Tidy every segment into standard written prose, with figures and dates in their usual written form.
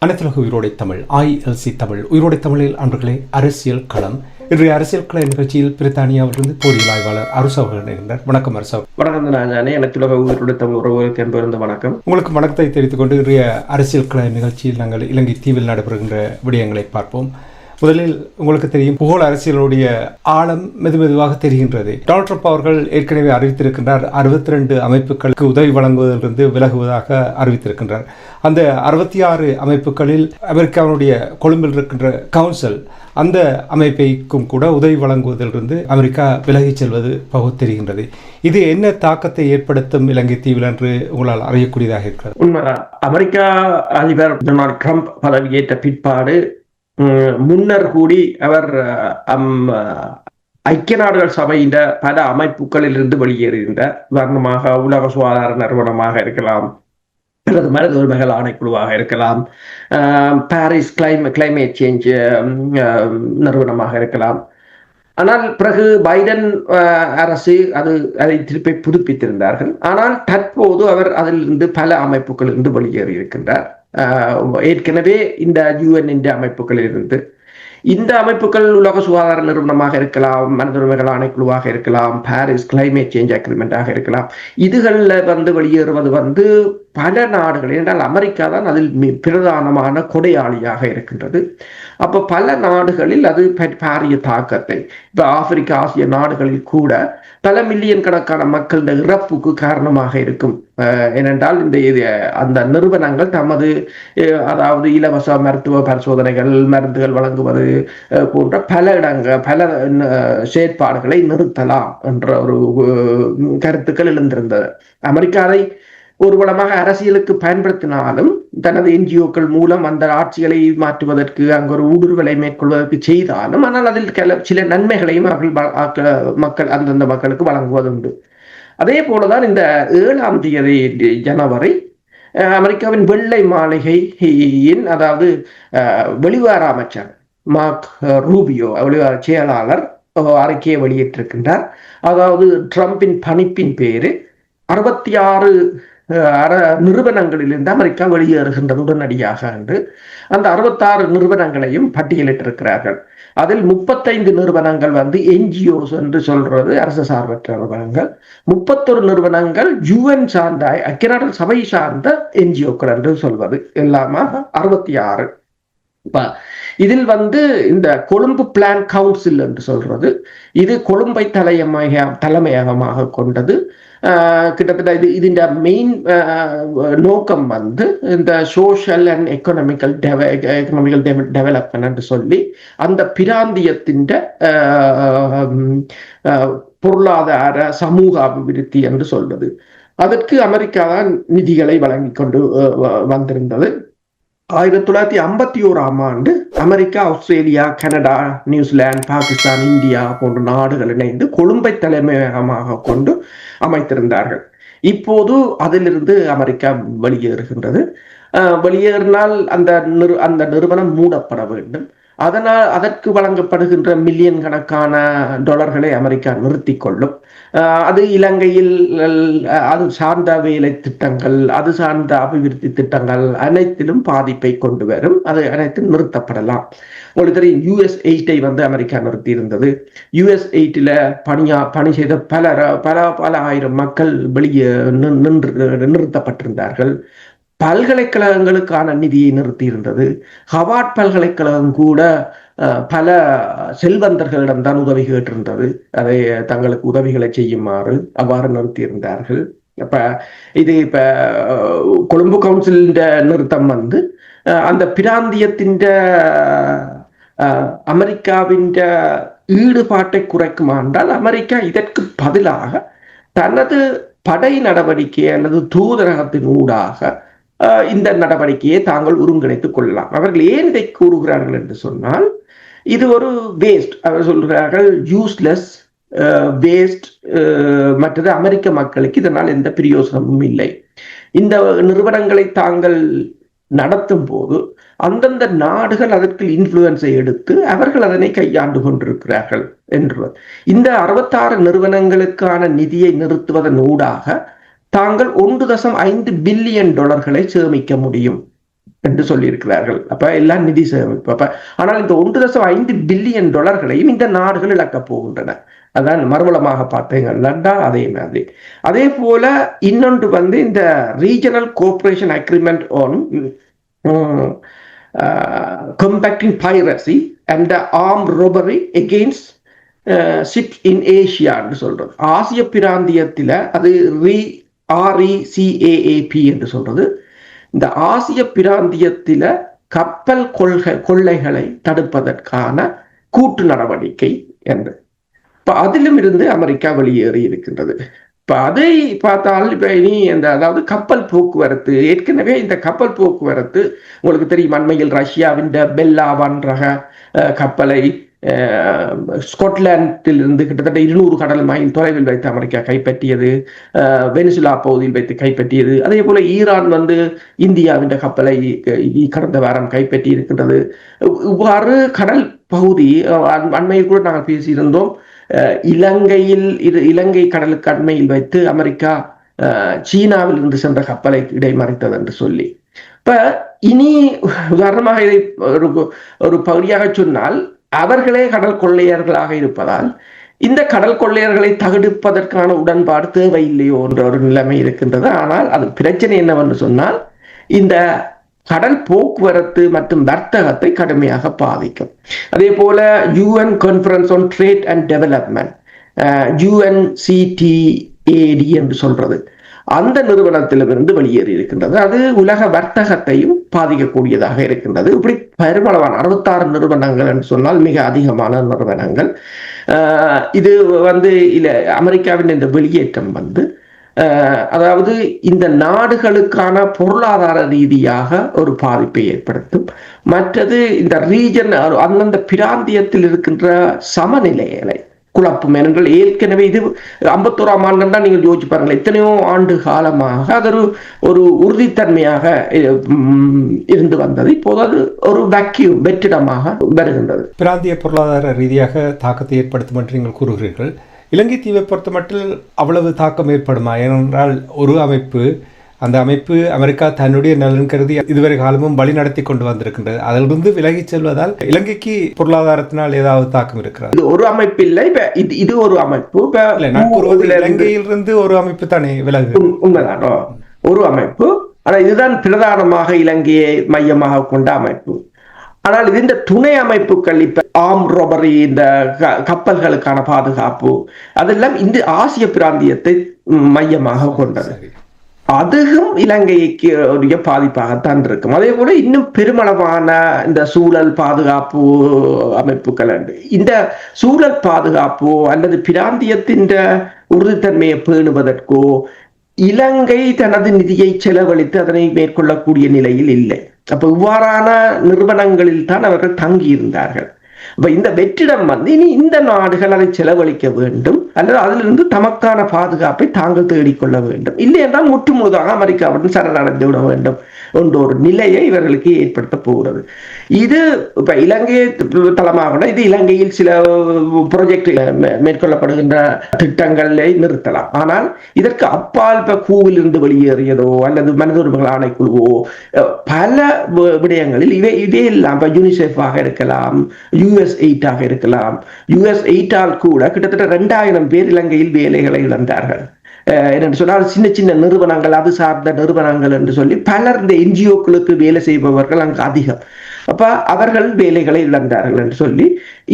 அனைத்துலக உயிரோடை தமிழ் ILC தமிழ் உயிரோடை தமிழில் அன்பர்களே அரசியல் களம். இன்றைய அரசியல் கள நிகழ்ச்சியில் பிரித்தானியாவிலிருந்து பொறியியல் ஆய்வாளர் அரசு அவர்கள் இணைகின்றனர். வணக்கம் அரசு. வணக்கம் ராஜானே. அனைத்துலக உயிரோடை தமிழ் உறவுகளுக்கு என்பது வணக்கம். உங்களுக்கு வணக்கத்தை தெரிவித்துக் கொண்டு இன்றைய அரசியல் கள நிகழ்ச்சியில் நாங்கள் இலங்கை தீவில் நடைபெறுகின்ற விடயங்களை பார்ப்போம். முதலில் உங்களுக்கு தெரியும், புகழ் அரசியலுடைய ஆழம் மெதுவாக தெரிகின்றது. டொனால்ட் ட்ரம்ப் அவர்கள் ஏற்கனவே அறிவித்திருக்கின்றார் 62 அமைப்புகளுக்கு உதவி வழங்குவதிலிருந்து விலகுவதாக அறிவித்திருக்கின்றார். அந்த 66 அமைப்புகளில் அமெரிக்காவுடைய கொழும்பில் இருக்கின்ற கவுன்சில், அந்த அமைப்பைக்கும் கூட உதவி வழங்குவதிலிருந்து அமெரிக்கா விலகிச் செல்வது பகு தெரிகின்றது. இது என்ன தாக்கத்தை ஏற்படுத்தும் இலங்கை தீவில் என்று உங்களால் அறியக்கூடியதாக இருக்கிறது? உண்மைதான். அமெரிக்கா அதிபர் டொனால்ட் ட்ரம்ப் பதவியேற்ற பிற்பாடு முன்னர் கூடி அவர் ஐக்கிய நாடுகள் சபையின் பல அமைப்புகளில் இருந்து வெளியேறுகின்றார். உதாரணமாக உலக சுகாதார நிறுவனமாக இருக்கலாம், அல்லது மனித உரிமைகள் ஆணைக்குழுவாக இருக்கலாம், பாரிஸ் கிளைமேட் சேஞ்ச் நிறுவனமாக இருக்கலாம். ஆனால் பிறகு பைடன் அரசு அதை திருப்பி புதுப்பித்திருந்தார்கள். ஆனால் தற்போது அவர் அதிலிருந்து பல அமைப்புகளிலிருந்து வெளியேறி இருக்கின்றார். ஏற்கனவே இந்த UN அமைப்புகளில் இருந்து இந்த அமைப்புகள் உலக சுகாதார நிறுவனமாக இருக்கலாம், மனித உரிமைகள் ஆணைக்குழுவாக இருக்கலாம், பாரிஸ் கிளைமேட் சேஞ்ச் அக்ரிமெண்டாக இருக்கலாம். இதுகளில் வெளியேறுவது பல நாடுகள், என்றால் அமெரிக்கா தான் அதில் பிரதானமான கொடையாளியாக இருக்கின்றது. அப்போ பல நாடுகளில் அது பாரிய தாக்கத்தை, இப்போ ஆப்பிரிக்கா ஆசிய நாடுகளில் கூட பல மில்லியன் கணக்கான மக்கள் இறப்புக்கு காரணமாக இருக்கும். ஏனென்றால் அந்த நிறுவனங்கள் தமது அதாவது இலவச மருத்துவ பரிசோதனைகள், மருந்துகள் வழங்குவது போன்ற பல செயற்பாடுகளை நிறுத்தலாம் என்ற ஒரு கருத்துக்கள் எழுந்திருந்தது. அமெரிக்காவை ஒருவளமாக அரசியலுக்கு பயன்படுத்தினாலும் தனது NGOக்கள் மூலம் அந்த ஆட்சிகளை மாற்றுவதற்கு, அங்கு ஒரு ஊடுருவலை மேற்கொள்வதற்கு செய்தாலும், ஆனால் அதில் சில நன்மைகளையும் அவர்கள் அந்தந்த மக்களுக்கு வழங்குவதுண்டு. அதே போலதான் இந்த 7ஆம் தேதி ஜனவரி அமெரிக்காவின் வெள்ளை மாளிகையின், அதாவது வெளிவார அமைச்சர் மார்க் ரூபியோ, வெளிவார செயலாளர் அறிக்கையை வெளியிட்டிருக்கின்றார். அதாவது ட்ரம்பின் பணிப்பின் பேரு 66 நிறுவனங்களிலிருந்து அமெரிக்கா வெளியேறுகின்றது உடனடியாக என்று அந்த 66 நிறுவனங்களையும் பட்டியலிட்டிருக்கிறார்கள். அதில் 35 நிறுவனங்கள் NGOs என்று சொல்றது, அரசு சார்பற்ற நிறுவனங்கள். 31 நிறுவனங்கள் UN சார்ந்த, ஐக்கிய நாடுகள் சபை சார்ந்த NGOக்கள் என்று சொல்வது, எல்லாமாக 66. இதில் இந்த கொழும்பு பிளான் கவுன்சில் என்று சொல்றது, இது கொழும்பை தலைமையகமாக கொண்டது. கிட்டத்தட்ட ഇതിന്റെ மெயின் நோக்கம் இந்த சோஷியல் அண்ட் எக்கனாமிக்கல் டெவலப்மெண்ட் என்று சொல்லி அந்த பிராந்தியத்தின் பொருளாதார சமூக அபிவிருத்தி என்று சொல்வது. அதற்கு அமெரிக்கா தான் நிதிகளை வழங்கி கொண்டு வந்திருந்தது. 1951ஆம் ஆண்டு America, Australia, Canada, New Zealand, Pakistan, India போன்ற நாடுகள் இணைந்து கொழும்பை தலைமையகமாக கொண்டு அமைத்திருந்தார்கள். இப்போது அதிலிருந்து அமெரிக்கா வெளியேறுகின்றது. வெளியேறினால் அந்த நிறுவனம் மூடப்பட வேண்டும். அதற்கு வழங்கப்படுகின்ற மில்லியன் கணக்கான டாலர்களை அமெரிக்கா நிறுத்தி கொள்ளும். அது இலங்கையில் அது சார்ந்த வேலை திட்டங்கள், அது சார்ந்த அபிவிருத்தி திட்டங்கள் அனைத்திலும் பாதிப்பை கொண்டு வரும். அது அனைத்தும் நிறுத்தப்படலாம். உங்களுக்கு தெரியும், US8 அமெரிக்கா நிறுத்தி இருந்தது. US8 பணி செய்த பல ஆயிரம் மக்கள் வெளியே நிறுத்தப்பட்டிருந்தார்கள். பல்கலைக்கழகங்களுக்கான நிதியை நிறுத்தி இருந்தது. ஹவார்ட் பல்கலைக்கழகம் கூட பல செல்வந்தர்களிடம்தான் உதவி கேட்டிருந்தது. அதை தங்களுக்கு உதவிகளை செய்யுமாறு அவ்வாறு நிறுத்தி இருந்தார்கள். இப்ப கொழும்பு கவுன்சில் நிறுத்தம் அந்த பிராந்தியத்தின் அமெரிக்காவின் ஈடுபாட்டை குறைக்குமா என்றால், அமெரிக்கா இதற்கு பதிலாக தனது படை நடவடிக்கை அல்லது தூதரகத்தின் ஊடாக இந்த நடவடிக்கையை தாங்கள் ஒருங்கிணைத்துக் கொள்ளலாம். அவர்கள் ஏன் இதை கூறுகிறார்கள் என்று சொன்னால், இது ஒரு வேஸ்ட், அவர் சொல்கிறார்கள் யூஸ்லெஸ் வேஸ்ட். மற்றது அமெரிக்க மக்களுக்கு இதனால் எந்த பிரயோசனமும் இல்லை. இந்த நிறுவனங்களை தாங்கள் நடத்தும் போது அந்தந்த நாடுகள் அதற்கு இன்ஃப்ளூயன்ஸை எடுத்து அவர்கள் அதனை கையாண்டு கொண்டிருக்கிறார்கள் என்று. இந்த 66 நிறுவனங்களுக்கான நிதியை நிறுத்துவதன் ஊடாக தாங்கள் $1.5 பில்லியன் சேமிக்க முடியும் என்று சொல்லியிருக்கிறார்கள். அப்ப எல்லாம் நிதி சேமிப்பு. அப்ப ஆனால் இந்த $1.5 பில்லியன் இந்த நாடுகள் இழக்கப் போகின்றன. அதான் மறுவளமாக பார்த்தீங்கன்னா அதே மாதிரி. அதே போல இன்னொன்று இந்த regional cooperation agreement on combating piracy and the armed robbery against ships in Asia என்று சொல்றது. ஆசிய பிராந்தியத்தில் அது RECAAP என்று சொல்றது. இந்த ஆசிய பிராந்தியத்தில் கப்பல் கொள்ளைகளை தடுப்பதற்கான கூட்டு நடவடிக்கை என்று இப்ப அதிலும் இருந்து அமெரிக்கா வெளியேறி இருக்கின்றது. இப்ப அதை பார்த்தால் இப்ப இனி அதாவது கப்பல் போக்குவரத்து, ஏற்கனவே இந்த கப்பல் போக்குவரத்து உங்களுக்கு தெரியும், அண்மையில் ரஷ்யாவின் பெல்லாவான் ரக கப்பலை ஸ்காட்லாந்தில் இருந்து கிட்டத்தட்ட 200 கடல் மைல் தொலைவில் வைத்து அமெரிக்கா கைப்பற்றியது. வெனிசுலா பகுதியில் வைத்து கைப்பற்றியது. அதே போல ஈரான் இந்தியாவின் கப்பலை கடந்த வாரம் கைப்பற்றி இருக்கின்றது. இவ்வாறு கடல் பகுதி அண்மையில் கூட நாங்கள் பேசியிருந்தோம். இலங்கை கடலுக்கு அண்மையில் வைத்து அமெரிக்கா சீனாவில் இருந்து சென்ற கப்பலை இடைமறித்தது என்று சொல்லி. இப்ப இனி உதாரணமாக இதை ஒரு பகுதியாக சொன்னால், அவர்களே கடல் கொள்ளையர்களாக இருப்பதால் இந்த கடல் கொள்ளையர்களை தடுப்பதற்கான உடன்பாடு தேவையில்லையோ என்ற ஒரு நிலைமை இருக்கின்றது. ஆனால் அது பிரச்சனை என்னவென்று சொன்னால், இந்த கடல் போக்குவரத்து மற்றும் வர்த்தகத்தை கடுமையாக பாதிக்கும். அதே போல UN conference on trade and development, UNCTAD என்று சொல்றது, அந்த நிறுவனத்திலிருந்து வெளியேறி இருக்கின்றது. அது உலக வர்த்தகத்தையும் பாதிக்கக்கூடியதாக இருக்கின்றது. இப்படி பெருமளவான 66 நிறுவனங்கள் என்று சொன்னால் மிக அதிகமான நிறுவனங்கள். இது அமெரிக்காவின் இந்த வெளியேற்றம் அதாவது இந்த நாடுகளுக்கான பொருளாதார ரீதியாக ஒரு பாதிப்பை ஏற்படுத்தும். மற்றது இந்த ரீஜன் அந்தந்த பிராந்தியத்தில் இருக்கின்ற சமநிலைகளை குழப்பம். ஏனென்றால் ஏற்கனவே இது 51ஆம் ஆண்டு தான் நீங்கள் யோசிச்சு பாருங்கள், எத்தனையோ ஆண்டு காலமாக அது ஒரு உறுதித்தன்மையாக இருந்து வந்தது. இப்போது அது ஒரு வேக்யூம் வெற்றிடமாக வருகின்றது. பிராந்திய பொருளாதார ரீதியாக தாக்கத்தை ஏற்படுத்தும் என்று நீங்கள் கூறுகிறீர்கள். இலங்கை தீவை பொறுத்த மட்டும் அவ்வளவு தாக்கம் ஏற்படுமா? ஏனென்றால் ஒரு அமைப்பு, அந்த அமைப்பு அமெரிக்கா தன்னுடைய நலன் கருதி இதுவரை காலமும் வழி நடத்தி கொண்டு வந்திருக்கின்றது. அதிலிருந்து விலகி செல்வதால் இலங்கைக்கு பொருளாதாரத்தினால் ஏதாவது தாக்கம் இருக்கிறது? இது ஒரு அமைப்பு இல்லை, இது ஒரு அமைப்பு. இலங்கையிலிருந்து ஒரு அமைப்பு தானே விலகு. உண்மைதானோ, ஒரு அமைப்பு. ஆனா இதுதான் பிரதானமாக இலங்கையை மையமாக கொண்ட அமைப்பு. ஆனால் இந்த துணை அமைப்புகள், இப்ப ஆர்ம் ராபரி, இந்த கப்பல்களுக்கான பாதுகாப்பு, அதெல்லாம் இந்த ஆசிய பிராந்தியத்தை மையமாக கொண்டது. அதுவும் இலங்கைக்கு உரிய பாதிப்பாகத்தான் இருக்கும். அதே போல இன்னும் பெருமளவான இந்த சூழல் பாதுகாப்பு அமைப்புகள் உண்டு. இந்த சூழல் பாதுகாப்போ அல்லது பிராந்தியத்தின் உறுதித்தன்மையை பேணுவதற்கோ இலங்கை தனது நிதியை செலவழித்து அதனை மேற்கொள்ளக்கூடிய நிலையில் இல்லை. அப்ப இவ்வாறான நிறுவனங்களில் தான் அவர்கள் தங்கி இருந்தார்கள். அப்ப இந்த வெற்றிடம் இனி இந்த நாடுகள் அதை செலவழிக்க வேண்டும், அல்லது அதிலிருந்து தமக்கான பாதுகாப்பை தாங்கள் தேடிக்கொள்ள வேண்டும். இல்லை என்றால் முற்றுமுழுதாக அமெரிக்காவுடன் சரணடைந்து விட வேண்டும் என்ற ஒரு நிலையை இவர்களுக்கு ஏற்படுத்த போகிறது. இது இப்ப இலங்கையை தளமாக, இது இலங்கையில் சில ப்ராஜெக்ட் மேற்கொள்ளப்படுகின்ற திட்டங்களை நிறுத்தலாம். ஆனால் இதற்கு அப்பால் இப்ப கூவில் இருந்து வெளியேறியதோ அல்லது மனித உரிமைகள் ஆணைக்குழுவோ பல விடயங்களில் இவையெல்லாம் யூனிசெஃபாக இருக்கலாம், US8 இருக்கலாம். US8 கூட கிட்டத்தட்ட 2000 பேர் இலங்கையில் வேலைகளை இழந்தார்கள். என்னென்று சொன்னால் சின்ன சின்ன நிறுவனங்கள், அது சார்ந்த நிறுவனங்கள் என்று சொல்லி பலர் இந்த NGOக்களுக்கு வேலை செய்பவர்கள் அங்கு அதிகம். அப்ப அவர்கள் வேலைகளை இழந்தார்கள் என்று சொல்லி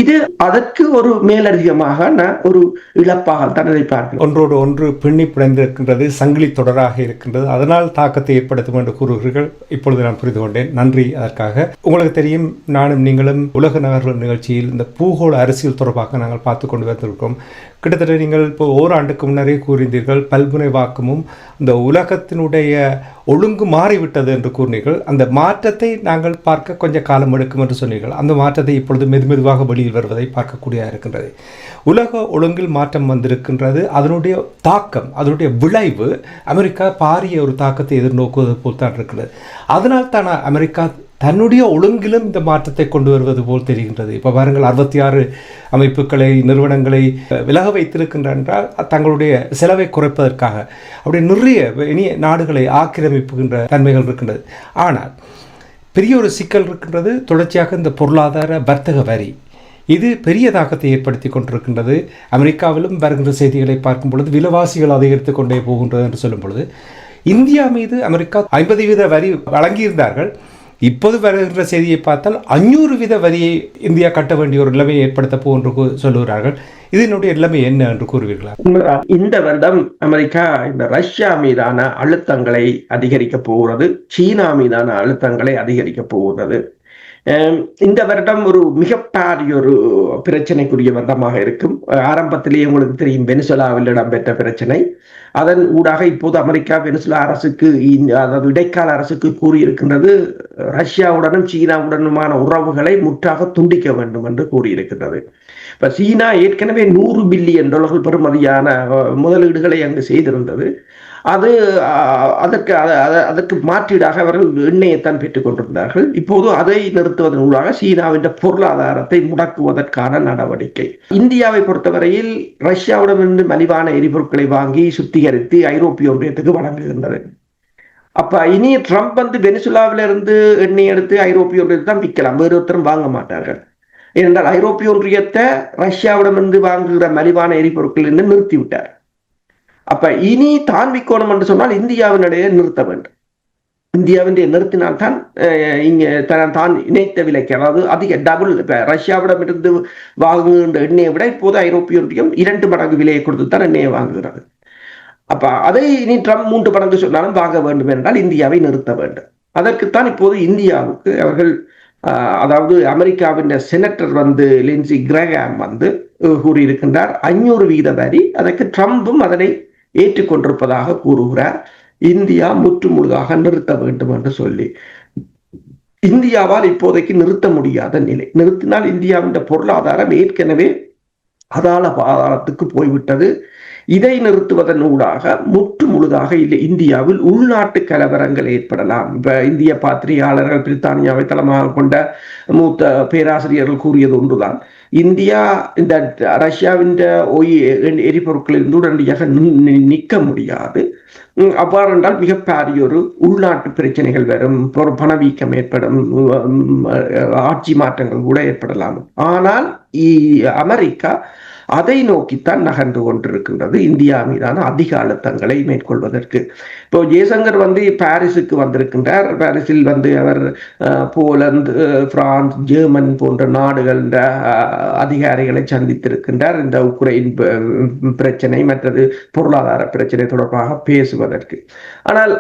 இது அதற்கு ஒரு மேலதிகமாக ஒரு இழப்பாகத்தான் நினைப்பார்கள். ஒன்றோடு ஒன்று பின்னி பிணைந்திருக்கின்றது, சங்கிலி தொடராக இருக்கின்றது. அதனால் தாக்கத்தை ஏற்படுத்தும் என்று கூறுகிறீர்கள். இப்பொழுது நான் புரிந்து கொண்டேன். நன்றி அதற்காக. உங்களுக்கு தெரியும், நானும் நீங்களும் உலக நகர்வு நிகழ்ச்சியில் இந்த பூகோள அரசியல் தொடர்பாக நாங்கள் பார்த்து கொண்டு வந்திருக்கிறோம். கிட்டத்தட்ட நீங்கள் இப்போ ஓராண்டுக்கு முன்னரே கூறினீர்கள், பல்முனை வாக்கமும் இந்த உலகத்தினுடைய ஒழுங்கு மாறிவிட்டது என்று கூறினீர்கள். அந்த மாற்றத்தை நாங்கள் பார்க்க கொஞ்சம் காலம் எடுக்கும் என்று சொன்னீர்கள். அந்த மாற்றத்தை இப்பொழுது மெதுமெதுவாக வெளியில் வருவதை பார்க்கக்கூடியதாக இருக்கின்றது. உலக ஒழுங்கில் மாற்றம் வந்திருக்கின்றது. அதனுடைய தாக்கம், அதனுடைய விளைவு அமெரிக்கா பாரிய ஒரு தாக்கத்தை எதிர்நோக்குவது போல் தான் இருக்கிறது. அதனால் தான் அமெரிக்கா தன்னுடைய ஒழுங்கிலும் இந்த மாற்றத்தை கொண்டு வருவது போல் தெரிகின்றது. இப்போ பாருங்கள், 66 அமைப்புகளை, நிறுவனங்களை விலக வைத்திருக்கின்றன என்றால் தங்களுடைய செலவை குறைப்பதற்காக அப்படி நிறைய இனிய நாடுகளை ஆக்கிரமிப்புகின்ற தன்மைகள் இருக்கின்றது. ஆனால் பெரிய ஒரு சிக்கல் இருக்கின்றது. தொடர்ச்சியாக இந்த பொருளாதார வர்த்தக வரி இது பெரிய தாக்கத்தை ஏற்படுத்தி கொண்டிருக்கின்றது. அமெரிக்காவிலும் வருகின்ற செய்திகளை பார்க்கும் பொழுது விலைவாசிகள் அதிகரித்து கொண்டே போகின்றது என்று சொல்லும் பொழுது இந்தியா மீது அமெரிக்கா 50% வரி வழங்கியிருந்தார்கள். இப்போது வருகின்ற செய்தியை பார்த்தால் 500% வரியை இந்தியா கட்ட வேண்டிய ஒரு நிலைமையை ஏற்படுத்த போன்று சொல்லுகிறார்கள். இதனுடைய நிலைமை என்ன என்று கூறுவீர்களா? இந்த வருடம் அமெரிக்கா இந்த ரஷ்யா மீதான அழுத்தங்களை அதிகரிக்க போகிறது, சீனா மீதான அழுத்தங்களை அதிகரிக்க போகிறது. இந்த வருடம் ஒரு மிகப்பெரிய ஒரு பிரச்சனைக்குரிய வருடமாக இருக்கும். ஆரம்பத்திலேயே உங்களுக்கு தெரியும் வெனிசுலாவில் இடம்பெற்ற பிரச்சனை. அதன் ஊடாக இப்போது அமெரிக்கா வெனிசுலா அரசுக்கு, அதாவது இடைக்கால அரசுக்கு கூறியிருக்கின்றது ரஷ்யாவுடனும் சீனாவுடனுமான உறவுகளை முற்றாக துண்டிக்க வேண்டும் என்று கூறியிருக்கின்றது. இப்ப சீனா ஏற்கனவே $100 பில்லியன் பெறுமதியான முதலீடுகளை அங்கு செய்திருந்தது. அதற்கு மாற்றீடாக அவர்கள் எண்ணெயைத்தான் பெற்றுக் கொண்டிருந்தார்கள். இப்போது அதை நிறுத்துவதன் மூலமாக சீனாவின் பொருளாதாரத்தை முடக்குவதற்கான நடவடிக்கை. இந்தியாவை பொறுத்தவரையில் ரஷ்யாவிடமிருந்து மலிவான எரிபொருட்களை வாங்கி சுத்திகரித்து ஐரோப்பிய ஒன்றியத்துக்கு வழங்குகின்றது. அப்ப இனி ட்ரம்ப் வெனிசுலாவிலிருந்து எண்ணெய் எடுத்து ஐரோப்பிய ஒன்றியத்தை தான் விற்கலாம், வேறு ஒருத்தரும் வாங்க மாட்டார்கள். ஏனென்றால் ஐரோப்பிய ஒன்றியத்தை ரஷ்யாவிடமிருந்து வாங்குகிற மலிவான எரிபொருட்கள் என்று நிறுத்திவிட்டார். அப்ப இனி தான் விற்கணும் என்று சொன்னால் இந்தியாவினுடைய நிறுத்த வேண்டும். இந்தியாவின் நிறுத்தினால்தான் இங்க தான் இணைத்த விலைக்கு, அதாவது அதிக டபுள், ரஷ்யாவிடமிருந்து வாங்குகின்ற எண்ணெயை விட இப்போது ஐரோப்பிய ஒன்றியம் 2 மடங்கு விலையை கொடுத்து தான் எண்ணெயை வாங்குகிறது. அப்ப அதை இனி ட்ரம்ப் 3 மடங்கு சொன்னாலும் வாங்க வேண்டும் என்றால் இந்தியாவை நிறுத்த வேண்டும். அதற்குத்தான் இப்போது இந்தியாவுக்கு அவர்கள், அதாவது அமெரிக்காவின் செனட்டர் லின்சி கிரஹாம் கூறியிருக்கின்றார் 500% வரி. அதற்கு ட்ரம்பும் அதனை ஏற்றுக்கொண்டிருப்பதாக கூறுகிறார். இந்தியா முற்றுமுழுதாக நிறுத்த வேண்டும் என்று சொல்லி, இந்தியாவால் இப்போதைக்கு நிறுத்த முடியாத நிலை. நிறுத்தினால் இந்தியாவின் பொருளாதாரம் ஏற்கனவே அதால பாதாளத்துக்கு போய்விட்டது. இதை நிறுத்துவதன் ஊடாக முற்று முழுதாக இந்தியாவில் உள்நாட்டு கலவரங்கள் ஏற்படலாம். இப்ப இந்திய பாத்திரிகையாளர்கள், பிரித்தானியாவை தளமாக கொண்ட மூத்த பேராசிரியர்கள் கூறியது ஒன்றுதான், இந்தியா இந்த ரஷ்யாவின் எரிபொருட்களிலிருந்து உடனடியாக நிற்க முடியாது. அவ்வாறு என்றால் மிகப்பெரிய ஒரு உள்நாட்டு பிரச்சனைகள் வரும், பணவீக்கம் ஏற்படும், ஆட்சி மாற்றங்கள் கூட ஏற்படலாம். ஆனால் அமெரிக்கா அதை நோக்கித்தான் நகர்ந்து கொண்டிருக்கின்றது, இந்தியா மீதான அதிக அழுத்தங்களை மேற்கொள்வதற்கு. இப்போ ஜெய்சங்கர் பாரிஸுக்கு வந்திருக்கின்றார். பாரிஸில் அவர் போலந்து, பிரான்ஸ், ஜெர்மன் போன்ற நாடுகள் அதிகாரிகளை சந்தித்திருக்கின்றார். இந்த உக்ரைன் பிரச்சனை மற்றது பொருளாதார பிரச்சனை தொடர்பாக பேசுவதற்கு. ஆனால்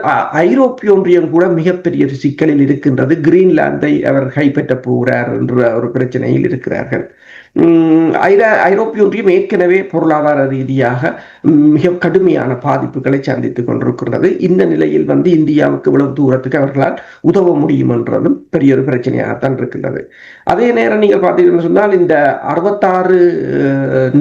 ஐரோப்பிய ஒன்றியம் கூட மிகப்பெரிய சிக்கலில் இருக்கின்றது. கிரீன்லாந்தை அவர் கைப்பற்ற போகிறார் என்ற ஒரு பிரச்சனையில் இருக்கிறார்கள். ஐரோப்பிய ஒன்றியம் ஏற்கனவே பொருளாதார ரீதியாக மிக கடுமையான பாதிப்புகளை சந்தித்துக் கொண்டிருக்கிறது. இந்த நிலையில் இந்தியாவுக்கு இவ்வளவு தூரத்துக்கு அவர்களால் உதவ முடியும் என்றதும் பெரிய ஒரு பிரச்சனையாகத்தான் இருக்கின்றது. அதே நேரம் நீங்கள் பார்த்தீங்கன்னு சொன்னால் இந்த 66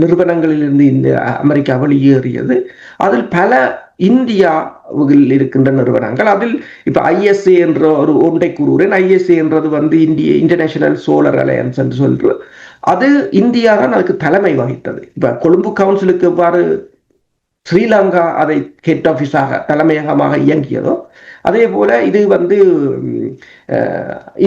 நிறுவனங்களிலிருந்து இந்த அமெரிக்கா வெளியேறியது. அதில் பல இந்தியாவில் இருக்கின்ற நிறுவனங்கள். அதில் இப்ப ISA என்ற ஒரு ஒன்றை கூறுகிறேன். ISA என்றது இந்திய இன்டர்நேஷனல் சோலார் அலையன்ஸ் என்று சொல்ற, அது இந்தியா தான் அதுக்கு தலைமை வகித்தது. இப்ப கொழும்பு கவுன்சிலுக்கு எவ்வாறு ஸ்ரீலங்கா அதை ஹெட் ஆபீஸாக தலைமையகமாக இயங்கியதோ அதே போல இது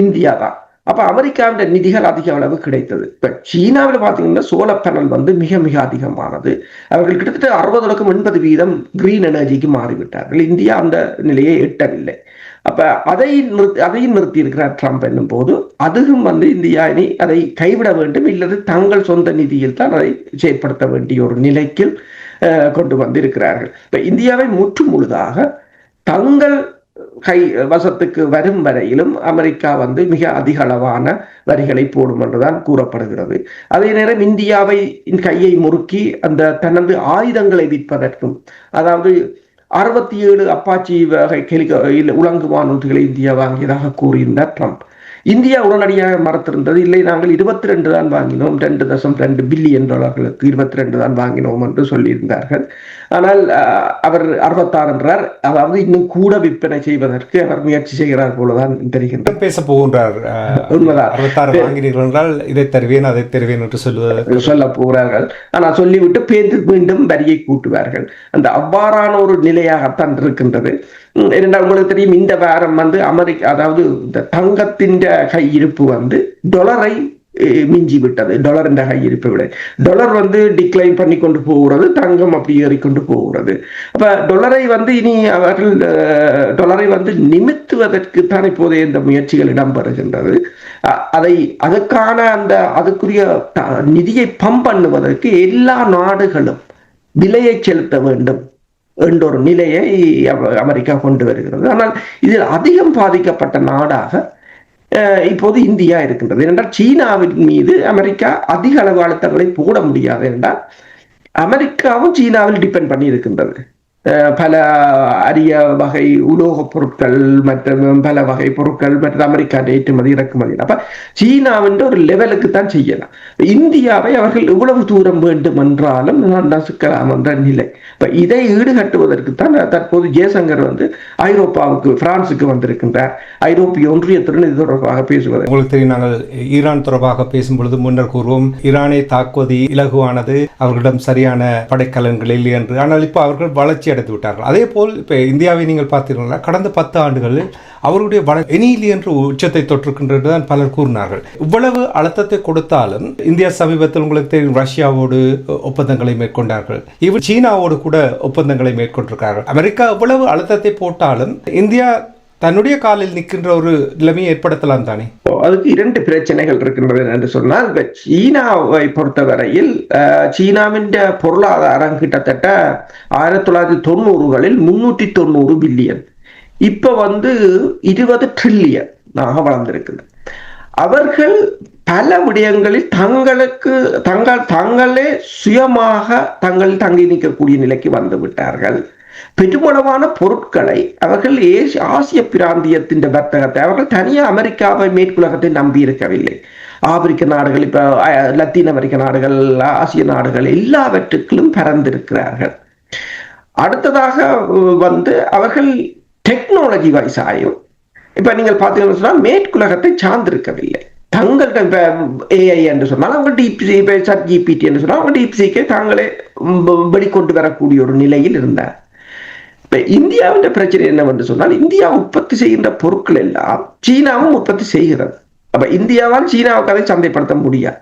இந்தியா தான். அப்ப அமெரிக்காவின் நிதிகள் அதிக அளவு கிடைத்தது. இப்ப சீனாவில் பார்த்தீங்கன்னா சோலார் பேனல் மிக மிக அதிகமானது. அவர்கள் கிட்டத்தட்ட 60-80% கிரீன் எனர்ஜிக்கு மாறிவிட்டார்கள். இந்தியா அந்த நிலையை எட்டவில்லை. அப்ப அதையும் நிறுத்தி இருக்கிறார் ட்ரம்ப் என்னும் போது, அதுவும் இந்தியா இனி அதை கைவிட வேண்டும், இல்லது தங்கள் சொந்த நிதியில் தான் அதை செயற்படுத்த வேண்டிய ஒரு நிலைக்கு கொண்டு வந்திருக்கிறார்கள். இப்ப இந்தியாவை முற்று முழுதாக தங்கள் கை வசத்துக்கு வரும் வரையிலும் அமெரிக்கா மிக அதிக அளவான வரிகளை போடும் என்றுதான் கூறப்படுகிறது. அதே நேரம் இந்தியாவை கையை முறுக்கி அந்த தனது ஆயுதங்களை விற்பதற்கும், அதாவது 67 அப்பாச்சி வகை உலங்கு வானூர்திகளை இந்தியா வாங்கியதாக கூறியிருந்தார் ட்ரம்ப். இந்தியா உடனடியாக மறுத்திருந்தது, இல்லை நாங்கள் 22 தான் வாங்கினோம், $2.2 பில்லியன் 22 தான் வாங்கினோம் என்று சொல்லியிருந்தார்கள். ஆனால் அவர் 66 என்றார். அதாவது இன்னும் கூட விற்பனை செய்வதற்கு அவர் முயற்சி செய்கிறார் போலதான் தெரிகின்றார். பேச போகின்றார். உண்மைதான். 66 வாங்கினீர்கள் என்றால் இதை தருவேன் அதை தருவேன் என்று சொல்ல போகிறார்கள். ஆனால் சொல்லிவிட்டு மீண்டும் வரியை கூட்டுவார்கள். அந்த அவ்வாறான ஒரு நிலையாகத்தான் இருக்கின்றது. இரண்டாவது உங்களுக்கு தெரியும், இந்த வாரம் அமெரிக்கா, அதாவது இந்த தங்கத்தின் கையிருப்பு டாலரை மிஞ்சி விட்டது. டாலர் என்ற கையிருப்பை விட டாலர் டிக்ளைன் பண்ணி கொண்டு போகிறது, தங்கம் அப்படி ஏறிக்கொண்டு போகிறது. அப்ப டாலரை இனி அவர்கள் டாலரை நிமித்துவதற்கு தான் இப்போதைய இந்த முயற்சிகள் இடம்பெறுகின்றது. அதற்கான அதுக்குரிய நிதியை பம்ப் பண்ணுவதற்கு எல்லா நாடுகளும் விலையை செலுத்த வேண்டும் என்ற ஒரு நிலையை அமெரிக்கா கொண்டு வருகிறது. ஆனால் இதில் அதிகம் பாதிக்கப்பட்ட நாடாக இப்போது இந்தியா இருக்கின்றது. ஏனென்றால் சீனாவின் மீது அமெரிக்கா அதிக அளவு அழுத்தங்களை போட முடியாது. என்றால் அமெரிக்காவும் சீனாவில் டிபெண்ட் பண்ணி இருக்கின்றது. பல அரிய வகை உலோகப் பொருட்கள் மற்றும் பல வகை பொருட்கள் மற்றும் அமெரிக்கா ஏற்றுமதி இறக்குமதி. அப்ப சீனாவின் ஒரு லெவலுக்கு தான் செய்யலாம். இந்தியாவை அவர்கள் எவ்வளவு தூரம் வேண்டும் என்றாலும் நசுக்கலாம் என்ற நிலை. இப்ப இதை ஈடுகட்டுவதற்கு தான் தற்போது ஜெய்சங்கர் ஐரோப்பாவுக்கு, பிரான்சுக்கு வந்திருக்கின்றார். ஐரோப்பிய ஒன்றியத்துடன் இது தொடர்பாக பேசுவது. உங்களுக்கு தெரியும், நாங்கள் ஈரான் தொடர்பாக பேசும்பொழுது முன்னர் கூறுவோம், ஈரானை தாக்குவது இலகுவானது, அவர்களிடம் சரியான படைக்கலன்கள் இல்லை என்று. ஆனால் இப்போ அவர்கள் வளர்ச்சி அடைந்து விட்டார்கள். அதே போல் இப்போ இந்தியாவை நீங்கள் பார்த்தீர்களா, கடந்த 10 ஆண்டுகளில் அவருடைய எனிலி என்று உச்சத்தை தொற்றிருக்கின்றது தான் பலர் கூறினார்கள். இவ்வளவு அழுத்தத்தை கொடுத்தாலும் இந்தியா சமீபத்தில் உங்களுக்கு தெரியும் ரஷ்யாவோடு ஒப்பந்தங்களை மேற்கொண்டார்கள், இவர் சீனாவோடு கூட ஒப்பந்தங்களை மேற்கொண்டிருக்கிறார்கள். அமெரிக்கா இவ்வளவு அழுத்தத்தை போட்டாலும் இந்தியா தன்னுடைய காலில் நிற்கின்ற ஒரு நிலைமையை ஏற்படுத்தலாம் தானே? அதுக்கு 2 பிரச்சனைகள் இருக்கின்றது என்று சொன்னால், சீனாவை பொறுத்தவரையில் சீனாவின் பொருளாதாரம் கிட்டத்தட்ட 1990களில் 390 பில்லியன், இப்ப 20 ட்ரில்லியன் வளர்ந்திருக்கிறது. அவர்கள் பல விடயங்களில் தங்களே சுயமாக தங்கி நிற்கக்கூடிய நிலைக்கு வந்து விட்டார்கள். பெருமளவான பொருட்களை அவர்கள் ஆசிய பிராந்தியத்தின் வர்த்தகத்தை அவர்கள் தனியாக அமெரிக்காவை மேற்குலகத்தை நம்பி இருக்கவில்லை. ஆப்பிரிக்க நாடுகள், இப்ப லத்தீன் அமெரிக்க நாடுகள், ஆசிய நாடுகள் எல்லாவற்றுக்கும் பறந்திருக்கிறார்கள். அடுத்ததாக அவர்கள் டெக்னாலஜி வைஸாயும் இப்ப நீங்கள் பார்த்தீங்கன்னு சொன்னா மேற்குலகத்தை சார்ந்திருக்கவில்லை. தங்களிடம் ஏஐ என்று சொன்னால் அவங்க GPT என்று சொன்னால் அவங்க DeepSeek தாங்களே வெளிக்கொண்டு வரக்கூடிய ஒரு நிலையில் இருந்தார். இப்ப இந்தியாவின் பிரச்சனை என்னவென்று சொன்னால், இந்தியா உற்பத்தி செய்கின்ற பொருட்கள் எல்லாம் சீனாவும் உற்பத்தி செய்கிறது. அப்ப இந்தியாவால் சீனாவுக்கு அதை சந்தைப்படுத்த முடியாது.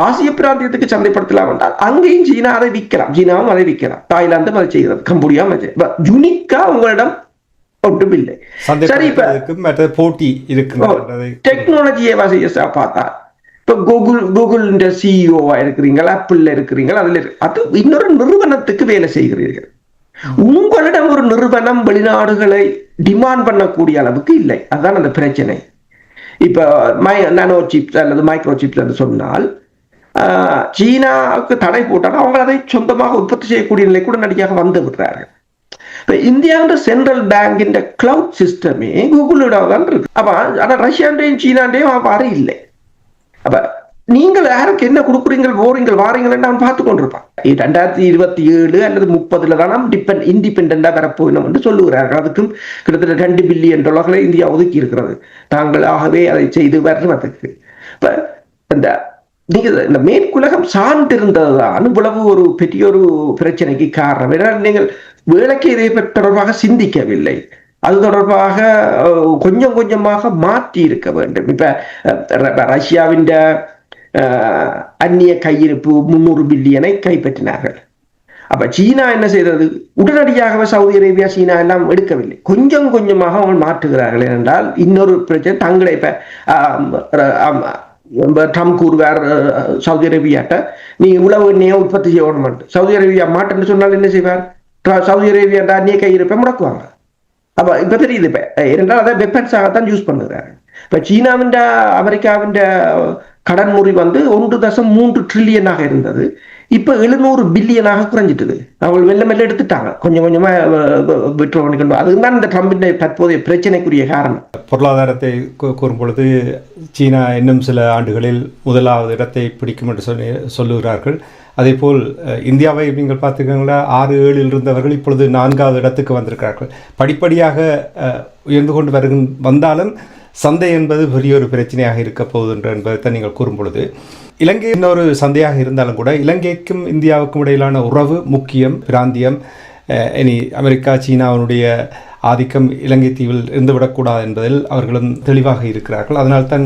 ஆசிய பிராந்தியத்துக்கு சந்தைப்படுத்தலாம் என்றால் அங்கேயும் சீனா அதை விற்கலாம், சீனாவும் அதை விற்கலாம், தாய்லாந்தும் அதை செய்கிறது, கம்போடியாவும் யுனிக்கா உங்களிடம் ஒன்றும் இல்லை. சரி, இப்ப போட்டி டெக்னாலஜியை பார்த்தா இப்ப கூகுள் சிஇஓவா இருக்கிறீங்க, ஆப்பிள் இருக்கிறீங்க, அதுல அது இன்னொரு நிறுவனத்துக்கு வேலை செய்கிறீர்கள். உங்களிடம் ஒரு நிறுவனம் வெளிநாடுகளை டிமாண்ட் பண்ணக்கூடிய அளவுக்கு இல்லை. அதுதான் அந்த பிரச்சனை. இப்ப நானோ சிப்ஸ் அல்லது மைக்ரோ சிப்ஸ் என்று சொன்னால் சீனாவுக்கு தடை போட்டால் அவங்க அதை சொந்தமாக உற்பத்தி செய்யக்கூடிய நிலை கூட நடிகாக வந்து விடுறார்கள். இப்ப இந்தியாவோட சென்ட்ரல் பேங்கின் கிளவுட் சிஸ்டமே கூகுளோட தான் இருக்கு. அப்ப ஆனா ரஷ்யாண்டையும் சீனாண்டையும் அவ்வாறு இல்லை. அப்ப நீங்கள் யாருக்கு என்ன கொடுக்குறீங்கள், வாரீங்கள் அவன் பார்த்து கொண்டிருப்பான். 2027 அல்லது 30 தான் நாம் இண்டிபெண்டா வரப்போகணும் என்று சொல்லுகிறார்கள். அதுக்கும் கிட்டத்தட்ட $2 பில்லியன் இந்தியா ஒதுக்கி இருக்கிறது தாங்களாகவே அதை செய்து வருவதற்கு. இப்ப இந்த மேற்குலகம் சார்ந்திருந்ததுதான் இவ்வளவு ஒரு பெரிய ஒரு பிரச்சனைக்கு காரணம். ஏன்னா நீங்கள் வேலைக்கு இதை தொடர்பாக சிந்திக்கவில்லை, அது தொடர்பாக கொஞ்சம் கொஞ்சமாக மாற்றி இருக்க வேண்டும். இப்ப ரஷ்யாவின் அந்நிய கையிருப்பு 300 பில்லியனை கைப்பற்றினார்கள். அப்ப சீனா என்ன செய்தது? உடனடியாகவே சவுதி அரேபியா, சீனா எல்லாம் எடுக்கவில்லை, கொஞ்சம் கொஞ்சமாக அவங்க மாற்றுகிறார்கள். என்றால் இன்னொரு பிரச்சனை, தங்களை இப்ப ட்ரம்ப் கூறுவார் சவுதி அரேபியாட்ட, நீ உளவு எண்ணெயை உற்பத்தி செய்யணும். சவுதி அரேபியா மாட்டேன்னு சொன்னால் என்ன செய்வார்? சவுதி அரேபியா அந்நிய கையிருப்பை முடக்குவாங்க. அப்ப இப்ப தெரியுது, இப்ப இரண்டாவது அதை வெப்பன்ஸாகத்தான் யூஸ் பண்ணுகிறாரு. இப்ப சீனாவின் அமெரிக்காவின் கடன் முறி வந்து 1.3 ட்ரில்லியனாக இருந்தது. இப்ப 700 பில்லியனாக குறைஞ்சிட்டது. அவங்க மெல்ல மெல்ல எடுத்துட்டாங்க, கொஞ்சம் கொஞ்சமா விட்ரோ பண்ணிக்கொண்டு. அதுதான் இந்த ட்ரம்பின் தற்போதைய பிரச்சனைக்குரிய காரணம். பொருளாதாரத்தை கூறும் பொழுது சீனா இன்னும் சில ஆண்டுகளில் முதலாவது இடத்தை பிடிக்கும் என்று சொல்லுகிறார்கள். அதேபோல் இந்தியாவை நீங்கள் பார்த்துக்கீங்களா, 6-7 இருந்தவர்கள் இப்பொழுது 4வது இடத்துக்கு வந்திருக்கிறார்கள். படிப்படியாக உயர்ந்து கொண்டு வந்தாலும் சந்தை என்பது பெரிய ஒரு பிரச்சனையாக இருக்க போகுது என்பதை நீங்கள் கூறும் பொழுது, இலங்கை இன்னொரு சந்தையாக இருந்தாலும் கூட இலங்கைக்கும் இந்தியாவுக்கும் இடையிலான உறவு முக்கியம், பிராந்தியம். இனி அமெரிக்கா சீனாவினுடைய ஆதிக்கம் இலங்கை தீவில் இருந்துவிடக்கூடாது என்பதில் அவர்களும் தெளிவாக இருக்கிறார்கள். அதனால்தான்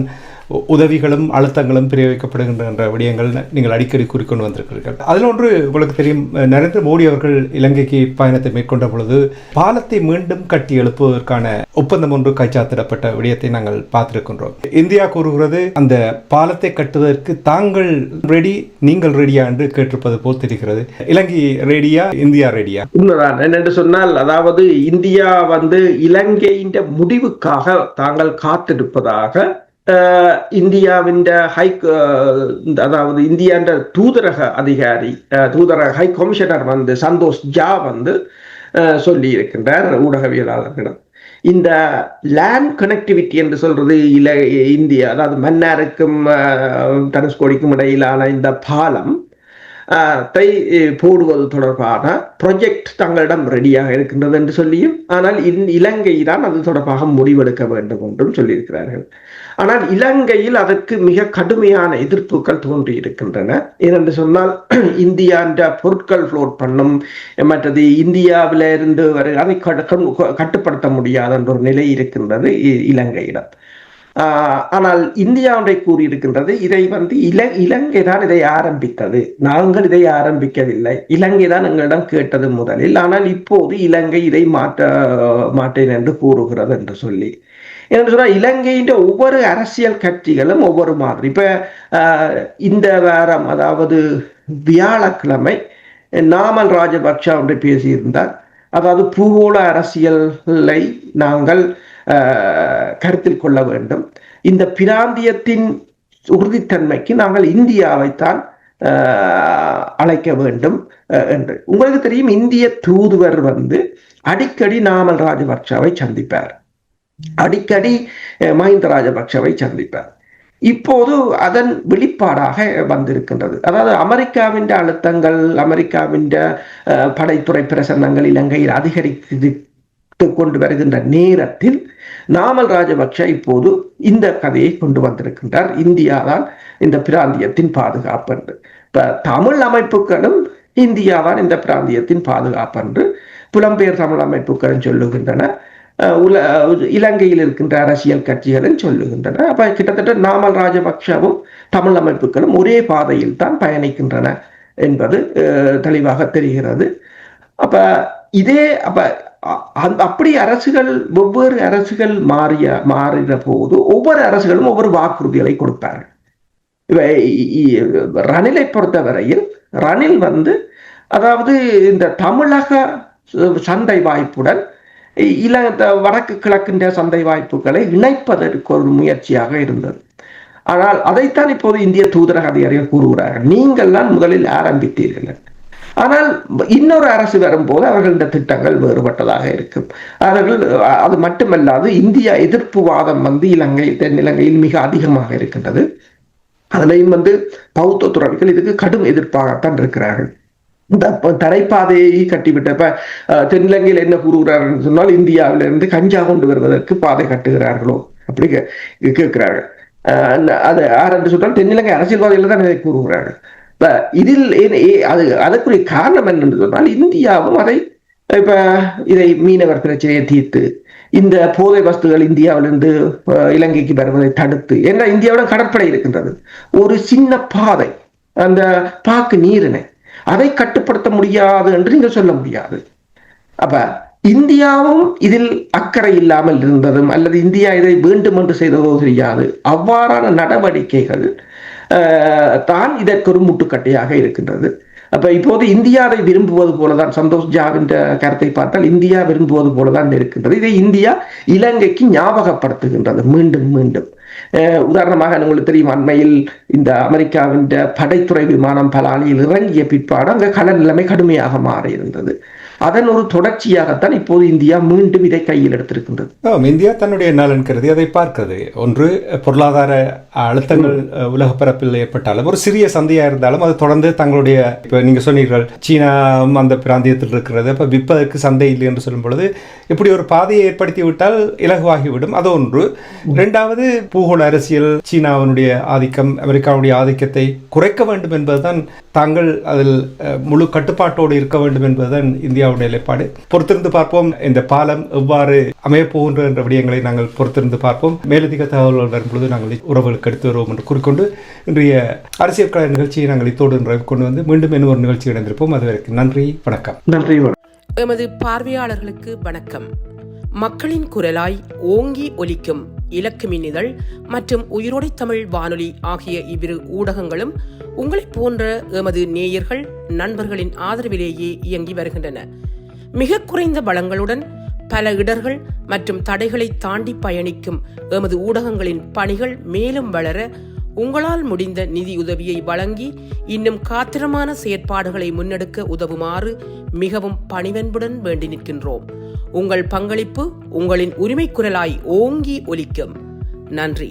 உதவிகளும் அழுத்தங்களும் பிரயோகிக்கப்படுகின்ற விடயங்கள் நீங்கள் அடிக்கடி கூறிக்கொண்டு வந்திருக்கிறீர்கள். அதில் ஒன்று உங்களுக்கு தெரியும், நரேந்திர மோடி அவர்கள் இலங்கைக்கு பயணத்தை மேற்கொண்ட பொழுது பாலத்தை மீண்டும் கட்டி எழுப்புவதற்கான ஒப்பந்தம் ஒன்று கைச்சாத்திடப்பட்ட விடயத்தை நாங்கள் பார்த்திருக்கின்றோம். இந்தியா கூறுகிறது அந்த பாலத்தை கட்டுவதற்கு தாங்கள் ரெடி, நீங்கள் ரெடியா என்று கேட்டிருப்பது போல் தெரிகிறது. இலங்கை ரெடியா, இந்தியா ரெடியா? உண்மைதான். என்னென்று சொன்னால், அதாவது இந்தியா வந்து இலங்கையின் முடிவுக்காக தாங்கள் காத்திருப்பதாக இந்தியாவின் அதாவது இந்தியாண்ட தூதரக அதிகாரி, தூதரக ஹை கமிஷனர் வந்து சந்தோஷ் ஜா வந்து சொல்லி இருக்கின்றார் ஊடகவியலாளர்களிடம். இந்த லேண்ட் கனெக்டிவிட்டி என்று சொல்றது இந்தியா, அதாவது மன்னாருக்கும் தனுஷ்கோடிக்கும் இடையிலான இந்த பாலம் போடுவது தொடர்பான ப்ரொஜெக்ட் தங்களிடம் ரெடியாக இருக்கின்றது என்று சொல்லியும், ஆனால் இலங்கை தான் அது தொடர்பாக முடிவெடுக்க வேண்டும் என்றும் சொல்லியிருக்கிறார்கள். ஆனால் இலங்கையில் அதற்கு மிக கடுமையான எதிர்ப்புகள் தோன்றி இருக்கின்றன. ஏனென்று சொன்னால், இந்தியாண்ட பொருட்கள் ஃப்ளோட் பண்ணும், மற்றது இந்தியாவில இருந்து அதை கட்டுப்படுத்த முடியாத என்ற ஒரு நிலை இருக்கின்றது இலங்கையிடம். ஆனால் இந்தியா ஒன்றை கூறியிருக்கின்றது, இதை வந்து இலங்கை தான் இதை ஆரம்பித்தது, நாங்கள் இதை ஆரம்பிக்கவில்லை, இலங்கை தான் எங்களிடம் கேட்டது முதலில், ஆனால் இப்போது இலங்கை இதை மாட்டேன் என்று கூறுகிறது என்று சொல்லி. என்று சொன்னால், இலங்கையின் ஒவ்வொரு அரசியல் கட்சிகளும் ஒவ்வொரு மாதிரி. இப்ப இந்த வாரம், அதாவது வியாழக்கிழமை, நாமல் ராஜபக்ஷ ஒன்று பேசியிருந்தார். அதாவது பூகோள அரசியலை நாங்கள் கருத்தில் கொள்ள வேண்டும், இந்த பிராந்தியத்தின் உறுதித்தன்மைக்கு நாங்கள் இந்தியாவைத்தான் அழைக்க வேண்டும் என்று. உங்களுக்கு தெரியும், இந்திய தூதுவர் வந்து அடிக்கடி நாமல் ராஜபக்ஷவை சந்திப்பார், அடிக்கடி மஹிந்த ராஜபக்ஷவை சந்திப்பார். இப்போது அதன் வெளிப்பாடாக வந்திருக்கின்றது. அதாவது அமெரிக்காவின் அழுத்தங்கள், அமெரிக்காவின் படைத்துறை பிரசன்னங்கள் இலங்கையில் அதிகரித்து கொண்டு வருகின்ற நேரத்தில் நாமல் ராஜபக்ஷ இப்போது இந்த கதையை கொண்டு வந்திருக்கின்றார், இந்தியா தான் இந்த பிராந்தியத்தின் பாதுகாப்பு என்று. இப்ப தமிழ் அமைப்புகளும் இந்தியாதான் இந்த பிராந்தியத்தின் பாதுகாப்பு என்று புலம்பெயர் தமிழ் அமைப்புகளும் சொல்லுகின்றன, இலங்கையில் இருக்கின்ற அரசியல் கட்சிகளும் சொல்லுகின்றன. அப்ப கிட்டத்தட்ட நாமல் ராஜபக்ஷவும் தமிழ் அமைப்புகளும் ஒரே பாதையில் தான் பயணிக்கின்றன என்பது தெளிவாக தெரிகிறது. அப்ப அப்படி அரசுகள், ஒவ்வொரு அரசுகள் மாறின போது ஒவ்வொரு அரசுகளும் ஒவ்வொரு வாக்குறுதிகளை கொடுப்பார்கள். ரணிலை பொறுத்தவரையில், ரணில் வந்து அதாவது இந்த தமிழக சந்தை வாய்ப்புடன் வடக்கு கிழக்கின்ற சந்தை வாய்ப்புகளை இணைப்பதற்கு ஒரு முயற்சியாக இருந்தது. ஆனால் அதைத்தான் இப்போது இந்திய தூதரக அதிகாரிகள் கூறுகிறார்கள், நீங்கள் தான் முதலில் ஆரம்பித்தீர்கள். ஆனால் இன்னொரு அரசு வரும்போது அவர்கள் இந்த திட்டங்கள் வேறுபட்டதாக இருக்கும். அவர்கள் அது மட்டுமல்லாது, இந்தியா எதிர்ப்பு வாதம் வந்து தென் இலங்கையில் மிக அதிகமாக இருக்கின்றது. அதிலையும் வந்து பௌத்த துறவிகள் இதுக்கு கடும் எதிர்ப்பாகத்தான் இருக்கிறார்கள். இந்த தரைப்பாதையை கட்டிவிட்ட இப்ப தென்னிலங்கையில் என்ன கூறுகிறார்கள் சொன்னால், இந்தியாவிலிருந்து கஞ்சா கொண்டு வருவதற்கு பாதை கட்டுகிறார்களோ அப்படி கேட்கிறார்கள். அது யார் என்று சொன்னால் தென்னிலங்கை அரசியல்வாதிகள் தான் இதை கூறுகிறார்கள். இதில் அதற்குரிய காரணம் என்னென்று சொன்னால், இந்தியாவும் இதை மீனவர் பிரச்சனையை தீர்த்து, இந்த போதை வஸ்துகள் இந்தியாவிலிருந்து இலங்கைக்கு வருவதை தடுத்து, ஏன்னா இந்தியாவுடன் கடற்படை இருக்கின்றது, ஒரு சின்ன பாதை, அந்த பாக்கு நீரினை அதை கட்டுப்படுத்த முடியாது என்று நீங்கள் சொல்ல முடியாது. அப்ப இந்தியாவும் இதில் அக்கறை இல்லாமல் இருந்ததும், அல்லது இந்தியா இதை வேண்டும் என்று செய்ததோ தெரியாது, அவ்வாறான நடவடிக்கைகள் தான் இதற்கு ஒரு முட்டுக்கட்டையாக இருக்கின்றது. அப்ப இப்போது இந்தியாவை விரும்புவது போலதான், சந்தோஷ் ஜாவின் கருத்தை பார்த்தால் இந்தியா விரும்புவது போலதான் இருக்கின்றது. இதை இந்தியா இலங்கைக்கு ஞாபகப்படுத்துகின்றது மீண்டும் மீண்டும். உதாரணமாக உங்களுக்கு தெரியும், அண்மையில் இந்த அமெரிக்காவின் படைத்துறை விமானம் பலாலியில் இறங்கிய பிற்பாடு அங்கே கள நிலைமை கடுமையாக மாறி இருந்தது. அதன் ஒரு தொடர்ச்சியாகத்தான் இப்போது இந்தியா மீண்டும் இதை கையில் எடுத்திருக்கின்றது. இந்தியா தன்னுடைய நலன் கருதி அதை பார்க்கிறது. ஒன்று, பொருளாதார அழுத்தங்கள் உலக பரப்பில் ஏற்பட்டாலும் ஒரு சிறிய சந்தையா இருந்தாலும் அது தொடர்ந்து தங்களுடைய, இப்ப நீங்க சொன்னீர்கள் சீனா அந்த பிராந்தியத்தில் இருக்கிறது, அப்ப விற்பதற்கு சந்தை இல்லை என்று சொல்லும் பொழுது இப்படி ஒரு பாதையை ஏற்படுத்தி விட்டால் இலகுவாகிவிடும். அது ஒன்று. இரண்டாவது, பூகோள அரசியல், சீனாவினுடைய ஆதிக்கம், அமெரிக்காவுடைய ஆதிக்கத்தை குறைக்க வேண்டும் என்பதுதான், தாங்கள் அதில் முழு கட்டுப்பாட்டோடு இருக்க வேண்டும் என்பதுதான் இந்தியாவுடைய நிலைப்பாடு. பொறுத்திருந்து பார்ப்போம் இந்த பாலம் எவ்வாறு அமைய போகின்ற என்ற விடயங்களை நாங்கள் பொறுத்திருந்து பார்ப்போம். மேலதிக தகவல்கள் வரும்பொழுது நாங்கள் உறவுகளுக்கு எடுத்து வருவோம் என்று கூறிக்கொண்டு இன்றைய அரசியல் கலை நிகழ்ச்சியை நாங்கள் இத்தோடு கொண்டு வந்து மீண்டும் இன்னொரு நிகழ்ச்சி இணைந்திருப்போம். அதுவரைக்கும் நன்றி, வணக்கம். நன்றி. எமது பார்வையாளர்களுக்கு வணக்கம். மக்களின் குரலாய் ஓங்கி ஒலிக்கும் இலக்கு மின்னிதழ் மற்றும் உயிரோடை தமிழ் வானொலி ஆகிய இவ்விரு ஊடகங்களும் உங்களைப் போன்ற எமது நேயர்கள் நண்பர்களின் ஆதரவிலேயே இயங்கி வருகின்றன. மிக குறைந்த வளங்களுடன் பல இடர்கள் மற்றும் தடைகளை தாண்டி பயணிக்கும் எமது ஊடகங்களின் பணிகள் மேலும் வளர உங்களால் முடிந்த நிதியுதவியை வழங்கி இன்னும் காத்திரமான செயற்பாடுகளை முன்னெடுக்க உதவுமாறு மிகவும் பணிவன்புடன் வேண்டி நிற்கின்றோம். உங்கள் பங்களிப்பு உங்களின் உரிமை குரலாய் ஓங்கி ஒலிக்கும். நன்றி.